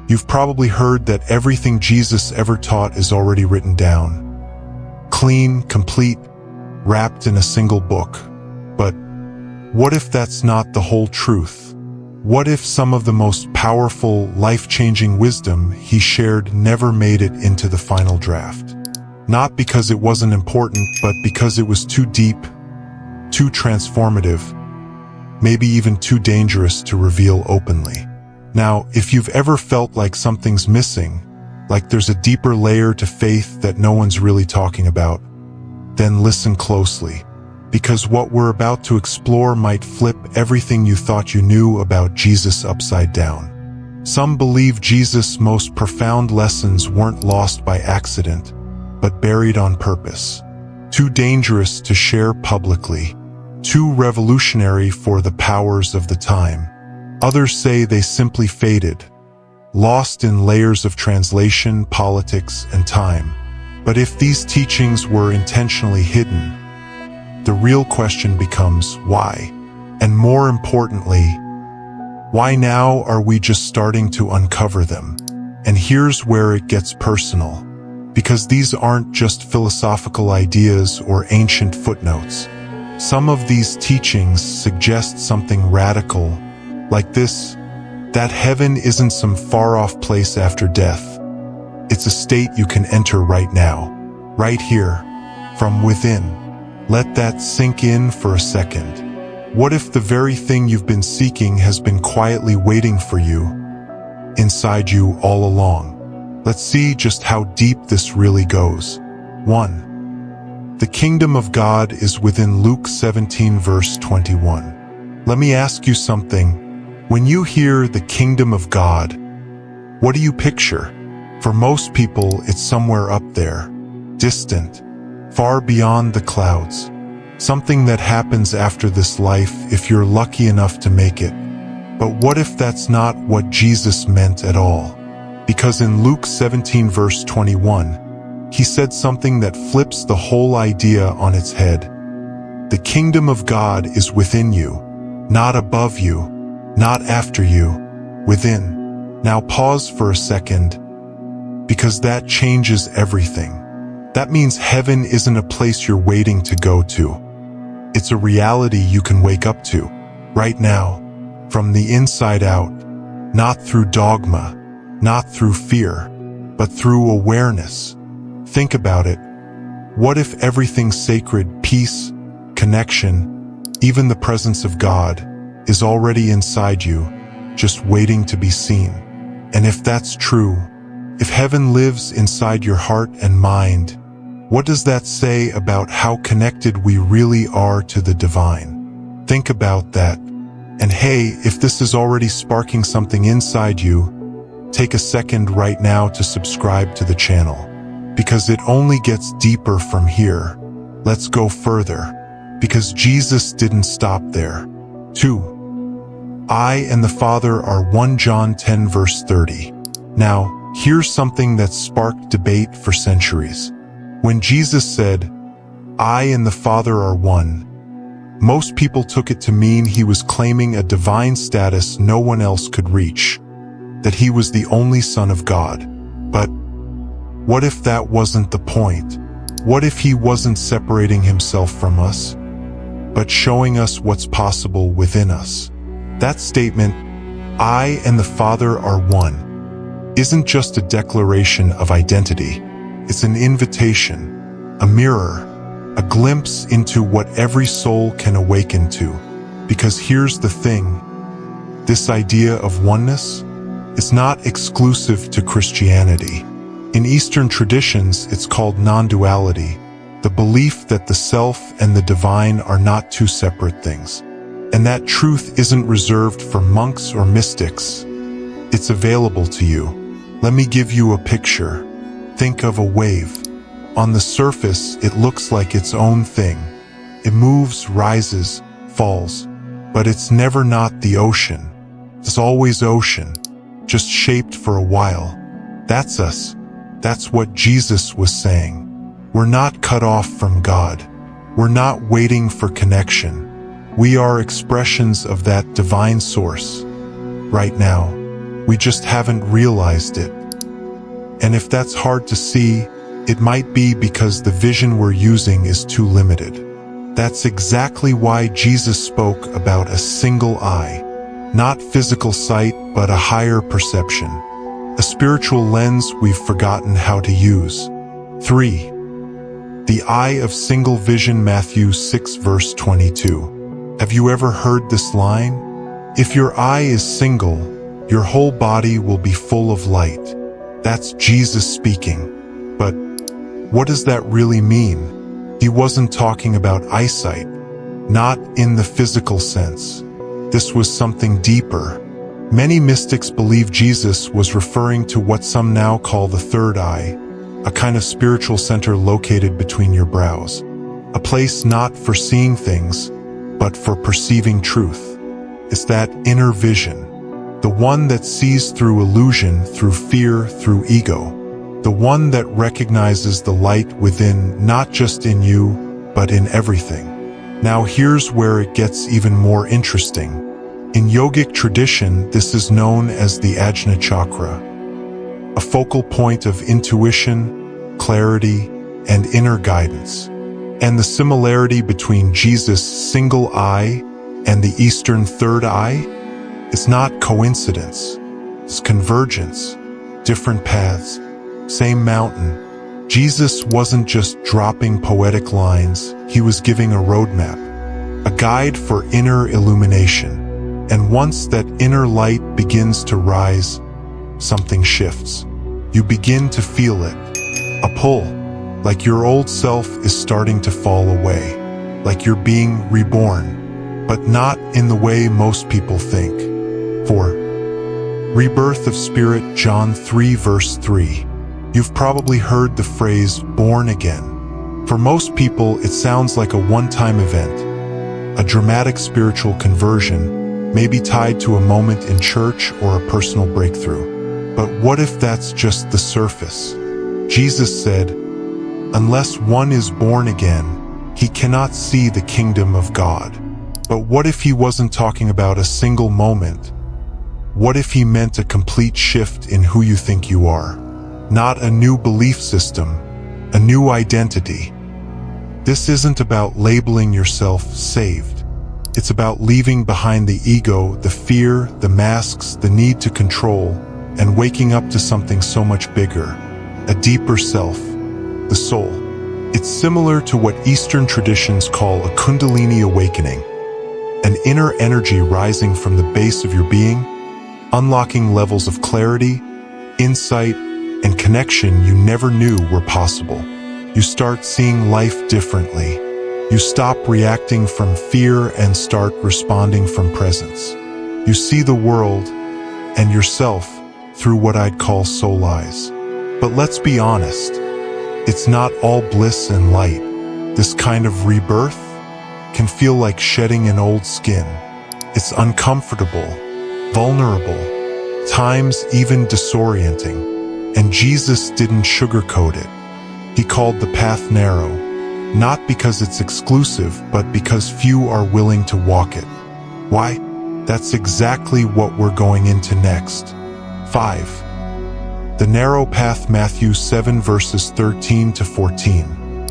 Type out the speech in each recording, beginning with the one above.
You've probably heard that everything Jesus ever taught is already written down. Clean, complete, wrapped in a single book. But what if that's not the whole truth? What if some of the most powerful, life-changing wisdom he shared never made it into the final draft? Not because it wasn't important, but because it was too deep, too transformative, maybe even too dangerous to reveal openly. Now, if you've ever felt like something's missing, like there's a deeper layer to faith that no one's really talking about, then listen closely, because what we're about to explore might flip everything you thought you knew about Jesus upside down. Some believe Jesus' most profound lessons weren't lost by accident, but buried on purpose. Too dangerous to share publicly, too revolutionary for the powers of the time. Others say they simply faded, lost in layers of translation, politics, and time. But if these teachings were intentionally hidden, the real question becomes why? And more importantly, why now are we just starting to uncover them? And here's where it gets personal, because these aren't just philosophical ideas or ancient footnotes. Some of these teachings suggest something radical, like this: that heaven isn't some far-off place after death. It's a state you can enter right now, right here, from within. Let that sink in for a second. What if the very thing you've been seeking has been quietly waiting for you, inside you all along? Let's see just how deep this really goes. 1. The kingdom of God is within. Luke 17 verse 21. Let me ask you something. When you hear the kingdom of God, what do you picture? For most people, it's somewhere up there, distant, far beyond the clouds. Something that happens after this life if you're lucky enough to make it. But what if that's not what Jesus meant at all? Because in Luke 17 verse 21, he said something that flips the whole idea on its head. The kingdom of God is within you, not above you, not after you, within. Now pause for a second, because that changes everything. That means heaven isn't a place you're waiting to go to. It's a reality you can wake up to, right now, from the inside out, not through dogma, not through fear, but through awareness. Think about it. What if everything sacred, peace, connection, even the presence of God, is already inside you, just waiting to be seen? And if that's true, if heaven lives inside your heart and mind, what does that say about how connected we really are to the divine? Think about that. And hey, if this is already sparking something inside you, take a second right now to subscribe to the channel, because it only gets deeper from here. Let's go further, because Jesus didn't stop there. 2. I and the Father are one. John 10 verse 30. Now, here's something that sparked debate for centuries. When Jesus said, I and the Father are one, most people took it to mean he was claiming a divine status no one else could reach, that he was the only Son of God. But what if that wasn't the point? What if he wasn't separating himself from us, but showing us what's possible within us? That statement, I and the Father are one, isn't just a declaration of identity. It's an invitation, a mirror, a glimpse into what every soul can awaken to. Because here's the thing, this idea of oneness is not exclusive to Christianity. In Eastern traditions, it's called non-duality, the belief that the self and the divine are not two separate things. And that truth isn't reserved for monks or mystics. It's available to you. Let me give you a picture. Think of a wave. On the surface, it looks like its own thing. It moves, rises, falls. But it's never not the ocean. It's always ocean, just shaped for a while. That's us. That's what Jesus was saying. We're not cut off from God. We're not waiting for connection. We are expressions of that divine source, right now. We just haven't realized it. And if that's hard to see, it might be because the vision we're using is too limited. That's exactly why Jesus spoke about a single eye, not physical sight, but a higher perception, a spiritual lens we've forgotten how to use. 3. The eye of single vision, Matthew 6 verse 22. Have you ever heard this line? If your eye is single, your whole body will be full of light. That's Jesus speaking. But what does that really mean? He wasn't talking about eyesight, not in the physical sense. This was something deeper. Many mystics believe Jesus was referring to what some now call the third eye, a kind of spiritual center located between your brows, a place not for seeing things, but for perceiving truth. It's that inner vision, the one that sees through illusion, through fear, through ego, the one that recognizes the light within, not just in you, but in everything. Now here's where it gets even more interesting. In yogic tradition, this is known as the Ajna Chakra, a focal point of intuition, clarity, and inner guidance. And the similarity between Jesus' single eye and the Eastern third eye? It's not coincidence. It's convergence. Different paths. Same mountain. Jesus wasn't just dropping poetic lines, he was giving a roadmap, a guide for inner illumination. And once that inner light begins to rise, something shifts. You begin to feel it. A pull, like your old self is starting to fall away, like you're being reborn, but not in the way most people think. 4. Rebirth of spirit, John 3 verse 3. You've probably heard the phrase, born again. For most people, it sounds like a one-time event, a dramatic spiritual conversion, maybe tied to a moment in church or a personal breakthrough. But what if that's just the surface? Jesus said, unless one is born again, he cannot see the kingdom of God. But what if he wasn't talking about a single moment? What if he meant a complete shift in who you think you are? Not a new belief system, a new identity. This isn't about labeling yourself saved. It's about leaving behind the ego, the fear, the masks, the need to control, and waking up to something so much bigger, a deeper self, the soul. It's similar to what Eastern traditions call a Kundalini awakening, an inner energy rising from the base of your being, unlocking levels of clarity, insight, and connection you never knew were possible. You start seeing life differently. You stop reacting from fear and start responding from presence. You see the world and yourself through what I'd call soul eyes. But let's be honest, it's not all bliss and light. This kind of rebirth can feel like shedding an old skin. It's uncomfortable, vulnerable, times even disorienting. And Jesus didn't sugarcoat it. He called the path narrow, not because it's exclusive, but because few are willing to walk it. Why? That's exactly what we're going into next. 5. The narrow path, Matthew 7 verses 13 to 14.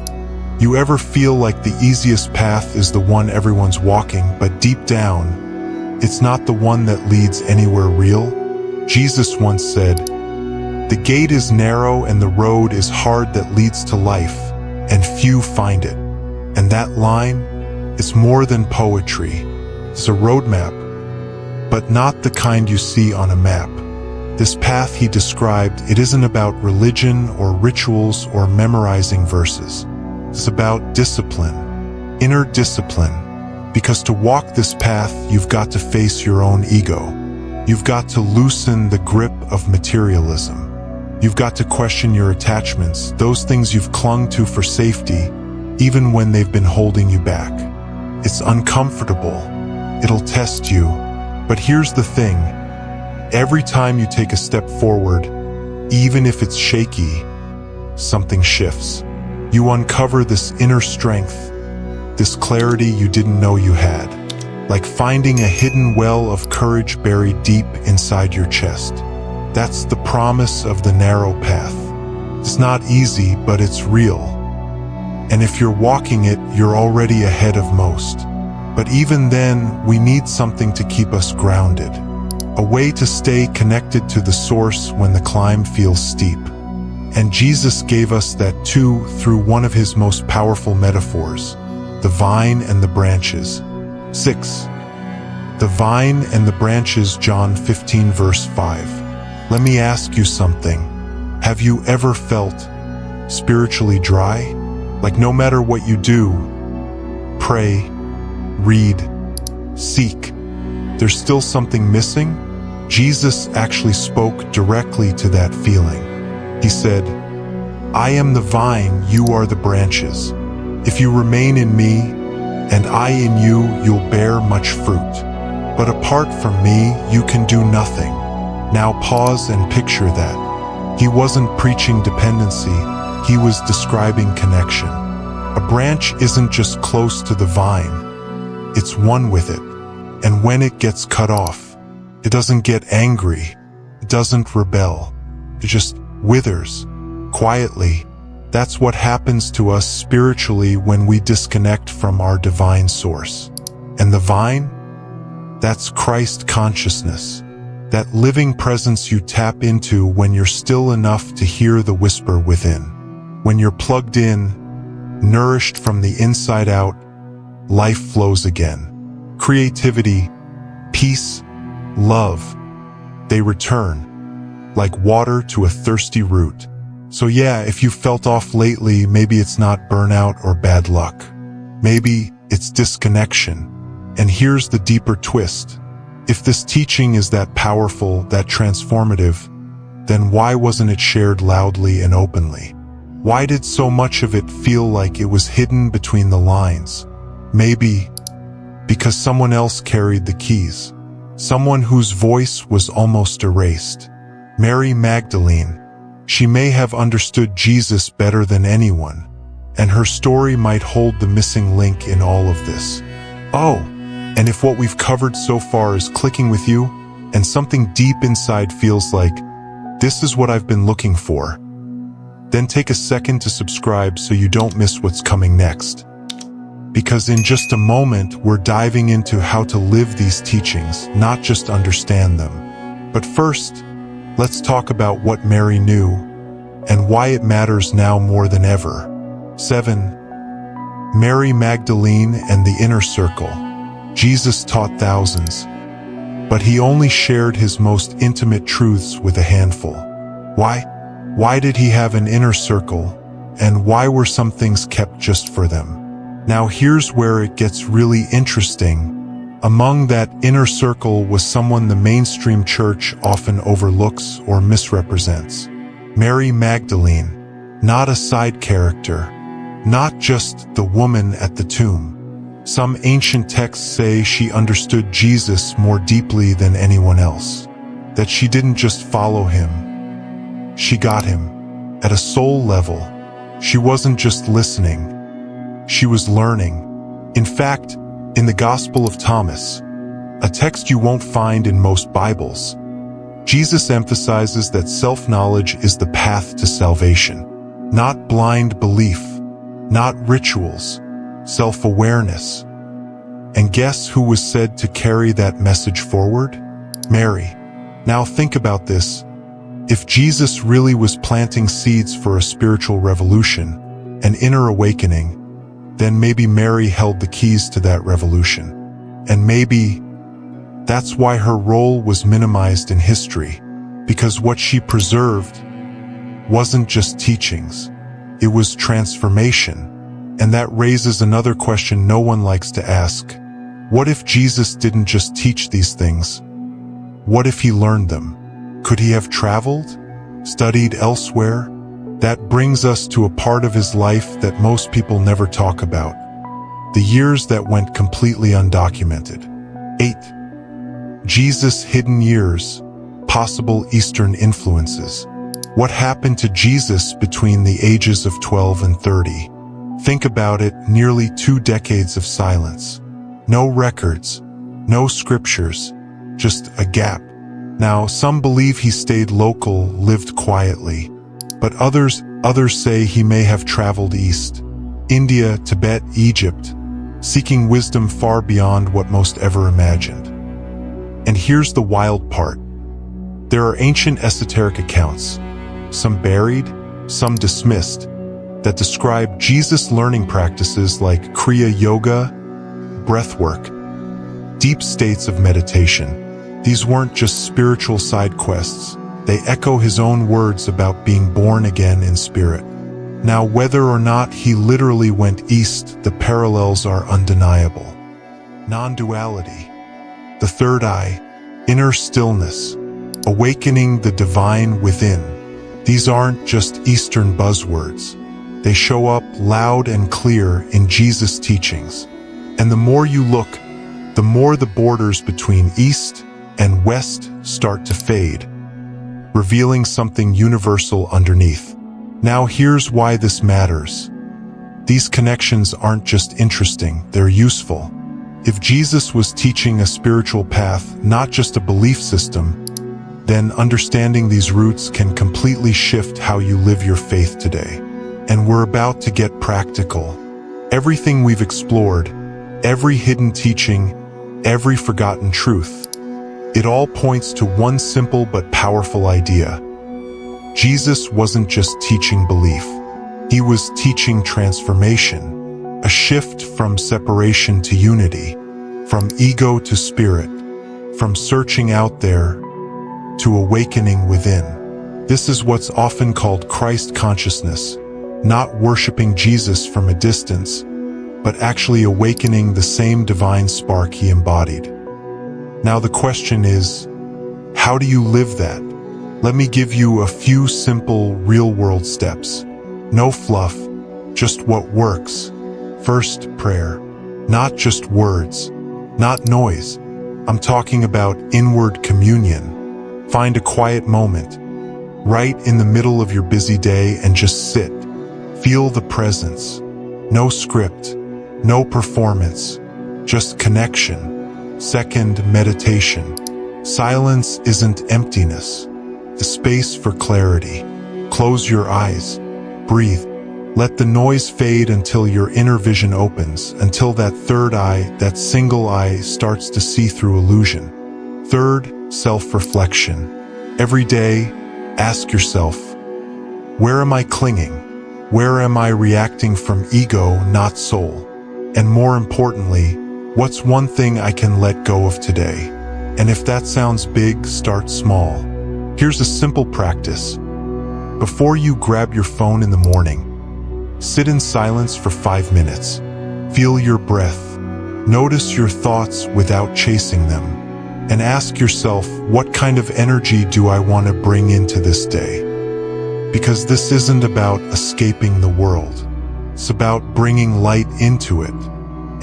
You ever feel like the easiest path is the one everyone's walking, but deep down, it's not the one that leads anywhere real? Jesus once said, the gate is narrow and the road is hard that leads to life, and few find it. And that line, it's more than poetry. It's a roadmap, but not the kind you see on a map. This path he described, it isn't about religion or rituals or memorizing verses. It's about discipline, inner discipline. Because to walk this path, you've got to face your own ego. You've got to loosen the grip of materialism. You've got to question your attachments, those things you've clung to for safety, even when they've been holding you back. It's uncomfortable. It'll test you. But here's the thing. Every time you take a step forward, even if it's shaky, something shifts. You uncover this inner strength, this clarity you didn't know you had, like finding a hidden well of courage buried deep inside your chest. That's the promise of the narrow path. It's not easy, but it's real. And if you're walking it, you're already ahead of most. But even then, we need something to keep us grounded. A way to stay connected to the source when the climb feels steep. And Jesus gave us that too through one of his most powerful metaphors, the vine and the branches. 6. The vine and the branches, John 15 verse 5. Let me ask you something. Have you ever felt spiritually dry? Like no matter what you do, pray, read, seek, there's still something missing? Jesus actually spoke directly to that feeling. He said, I am the vine, you are the branches. If you remain in me, and I in you, you'll bear much fruit. But apart from me, you can do nothing. Now pause and picture that. He wasn't preaching dependency, he was describing connection. A branch isn't just close to the vine, it's one with it. And when it gets cut off, it doesn't get angry, it doesn't rebel, it just withers, quietly. That's what happens to us spiritually when we disconnect from our divine source. And the vine? That's Christ consciousness. That living presence you tap into when you're still enough to hear the whisper within. When you're plugged in, nourished from the inside out, life flows again. Creativity, peace, love, they return, like water to a thirsty root. So yeah, if you felt off lately, maybe it's not burnout or bad luck. Maybe it's disconnection. And here's the deeper twist. If this teaching is that powerful, that transformative, then why wasn't it shared loudly and openly? Why did so much of it feel like it was hidden between the lines? Maybe because someone else carried the keys. Someone whose voice was almost erased. Mary Magdalene. She may have understood Jesus better than anyone, and her story might hold the missing link in all of this. Oh, and if what we've covered so far is clicking with you, and something deep inside feels like, this is what I've been looking for, then take a second to subscribe so you don't miss what's coming next. Because in just a moment, we're diving into how to live these teachings, not just understand them. But first, let's talk about what Mary knew and why it matters now more than ever. 7. Mary Magdalene and the inner circle. Jesus taught thousands, but he only shared his most intimate truths with a handful. Why? Why did he have an inner circle, and why were some things kept just for them? Now here's where it gets really interesting. Among that inner circle was someone the mainstream church often overlooks or misrepresents. Mary Magdalene, not a side character, not just the woman at the tomb. Some ancient texts say she understood Jesus more deeply than anyone else, that she didn't just follow him, she got him. At a soul level, she wasn't just listening, she was learning. In fact, in the Gospel of Thomas, a text you won't find in most Bibles, Jesus emphasizes that self-knowledge is the path to salvation. Not blind belief, not rituals, self-awareness. And guess who was said to carry that message forward? Mary. Now think about this. If Jesus really was planting seeds for a spiritual revolution, an inner awakening, then maybe Mary held the keys to that revolution. And maybe that's why her role was minimized in history, because what she preserved wasn't just teachings, it was transformation. And that raises another question no one likes to ask. What if Jesus didn't just teach these things? What if he learned them? Could he have traveled? Studied elsewhere? That brings us to a part of his life that most people never talk about. The years that went completely undocumented. 8. Jesus' hidden years. Possible Eastern influences. What happened to Jesus between the ages of 12 and 30? Think about it, nearly 2 decades of silence. No records, no scriptures, just a gap. Now, some believe he stayed local, lived quietly, but others say he may have traveled east, India, Tibet, Egypt, seeking wisdom far beyond what most ever imagined. And here's the wild part. There are ancient esoteric accounts, some buried, some dismissed, that describe Jesus' learning practices like Kriya Yoga, breathwork, deep states of meditation. These weren't just spiritual side quests. They echo his own words about being born again in spirit. Now, whether or not he literally went east, the parallels are undeniable. Non-duality, the third eye, inner stillness, awakening the divine within. These aren't just Eastern buzzwords. They show up loud and clear in Jesus' teachings. And the more you look, the more the borders between East and West start to fade, revealing something universal underneath. Now here's why this matters. These connections aren't just interesting, they're useful. If Jesus was teaching a spiritual path, not just a belief system, then understanding these roots can completely shift how you live your faith today. And we're about to get practical. Everything we've explored, every hidden teaching, every forgotten truth, it all points to one simple but powerful idea. Jesus wasn't just teaching belief. He was teaching transformation, a shift from separation to unity, from ego to spirit, from searching out there to awakening within. This is what's often called Christ consciousness, not worshiping Jesus from a distance, but actually awakening the same divine spark he embodied. Now the question is, how do you live that? Let me give you a few simple, real-world steps. No fluff, just what works. First, prayer. Not just words, not noise. I'm talking about inward communion. Find a quiet moment, right in the middle of your busy day, and just sit. Feel the presence. No script, no performance, just connection. Second, meditation. Silence isn't emptiness. The space for clarity. Close your eyes. Breathe. Let the noise fade until your inner vision opens, until that third eye, that single eye, starts to see through illusion. Third, self-reflection. Every day, ask yourself, where am I clinging? Where am I reacting from ego, not soul? And more importantly, what's one thing I can let go of today? And if that sounds big, start small. Here's a simple practice. Before you grab your phone in the morning, sit in silence for 5 minutes. Feel your breath. Notice your thoughts without chasing them. And ask yourself, what kind of energy do I want to bring into this day? Because this isn't about escaping the world. It's about bringing light into it.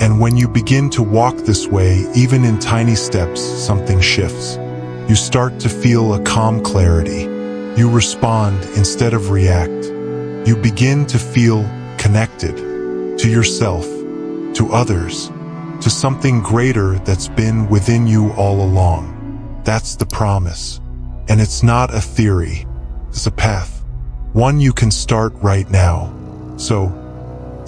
And when you begin to walk this way, even in tiny steps, something shifts. You start to feel a calm clarity. You respond instead of react. You begin to feel connected to yourself, to others, to something greater that's been within you all along. That's the promise. And it's not a theory. It's a path. One you can start right now. So,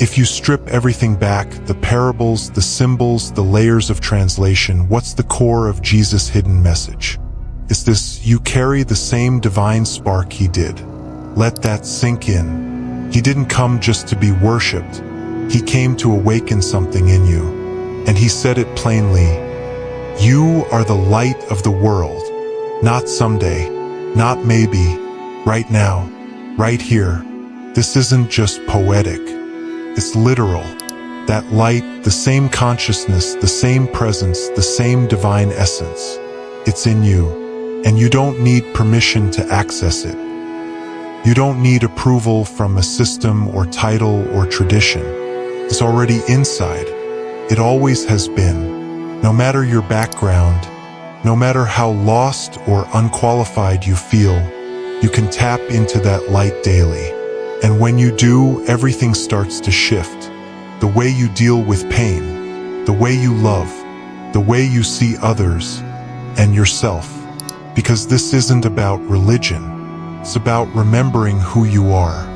if you strip everything back, the parables, the symbols, the layers of translation, what's the core of Jesus' hidden message? It's this: you carry the same divine spark he did. Let that sink in. He didn't come just to be worshipped. He came to awaken something in you. And he said it plainly. You are the light of the world. Not someday, not maybe, right now, right here. This isn't just poetic. It's literal. That light, the same consciousness, the same presence, the same divine essence. It's in you. And you don't need permission to access it. You don't need approval from a system or title or tradition. It's already inside. It always has been. No matter your background, no matter how lost or unqualified you feel, you can tap into that light daily. And when you do, everything starts to shift. The way you deal with pain, the way you love, the way you see others and yourself. Because this isn't about religion. It's about remembering who you are.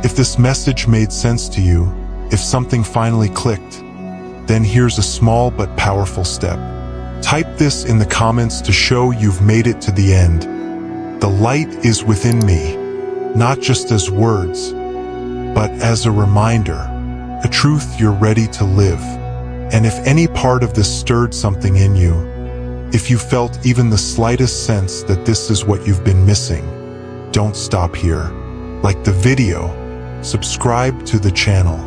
If this message made sense to you, if something finally clicked, then here's a small but powerful step. Type this in the comments to show you've made it to the end. The light is within me, not just as words, but as a reminder, a truth you're ready to live. And if any part of this stirred something in you, if you felt even the slightest sense that this is what you've been missing, don't stop here. Like the video, subscribe to the channel,